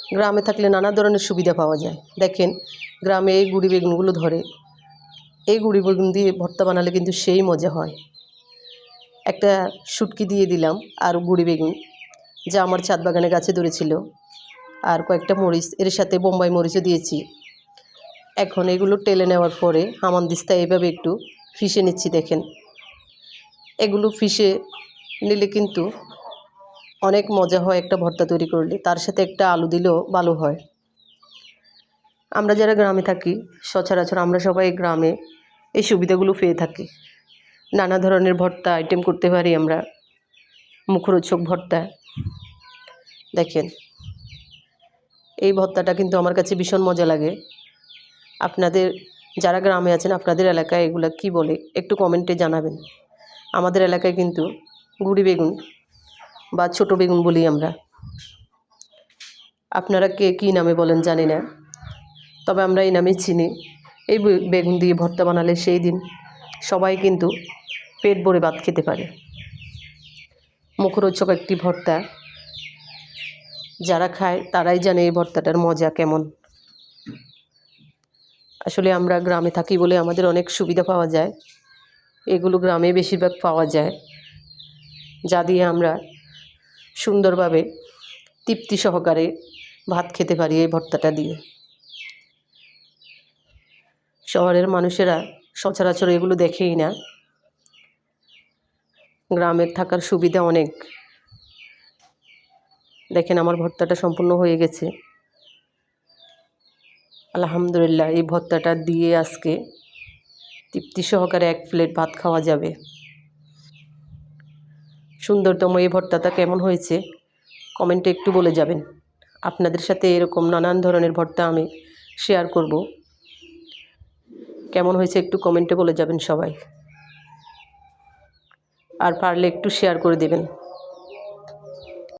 গ্রামে থাকলে নানা ধরনের সুবিধা পাওয়া যায়। দেখেন গ্রামে এই গুঁড়ি বেগুনগুলো ধরে, এই গুঁড়ি বেগুন দিয়ে ভর্তা বানালে কিন্তু সেই মজা হয়। একটা শুটকি দিয়ে দিলাম আর গুঁড়ি বেগুন, যা আমার ছাদ বাগানে গাছে ধরেছিল, আর কয়েকটা মরিচ, এর সাথে বোম্বাই মরিচও দিয়েছি। এখন এগুলো টেলে নেওয়ার পরে হামানদিস্তায় এইভাবে একটু ফিশে নিচ্ছি। দেখেন এগুলো ফিশে নিলে কিন্তু অনেক মজা হয় একটা ভর্তা তৈরি করলে, তার সাথে একটা আলু দিলেও ভালো হয়। আমরা যারা গ্রামে থাকি সচরাচর আমরা সবাই গ্রামে এই সুবিধাগুলো পেয়ে থাকি। নানা ধরনের ভর্তা আইটেম করতে পারি আমরা, মুখরোচক ভর্তা। দেখেন এই ভর্তাটা কিন্তু আমার কাছে ভীষণ মজা লাগে। আপনাদের যারা গ্রামে আছেন আপনাদের এলাকায় এগুলা কি বলে একটু কমেন্টে জানাবেন। আমাদের এলাকায় কিন্তু গুঁড়ি বেগুন বা ছোট বেগুন বলি আমরা। আপনারা কে কী নামে বলেন জানি না, তবে আমরা এই নামেই চিনি। এই বেগুন দিয়ে ভর্তা বানালে সেই দিন সবাই কিন্তু পেট ভরে ভাত খেতে পারে। মুখরোচক একটি ভর্তা, যারা খায় তারাই জানে এই ভর্তাটার মজা কেমন। আসলে আমরা গ্রামে থাকি বলে আমাদের অনেক সুবিধা পাওয়া যায়। এগুলো গ্রামে বেশিরভাগ পাওয়া যায়, যা দিয়ে আমরা সুন্দরভাবে তৃপ্তি সহকারে ভাত খেতে পারি এই ভর্তাটা দিয়ে। শহরের মানুষেরা সচরাচর এগুলো দেখেই না। গ্রামের থাকার সুবিধা অনেক। দেখেন আমার ভর্তাটা সম্পূর্ণ হয়ে গেছে আলহামদুলিল্লাহ। এই ভর্তাটা দিয়ে আজকে তৃপ্তি সহকারে এক প্লেট ভাত খাওয়া যাবে। সুন্দরতম এই ভর্তাটা কেমন হয়েছে কমেন্টে একটু বলে যাবেন। আপনাদের সাথে এরকম নানান ধরনের ভর্তা আমি শেয়ার করব। কেমন হয়েছে একটু কমেন্টে বলে যাবেন সবাই, আর পারলে একটু শেয়ার করে দেবেন।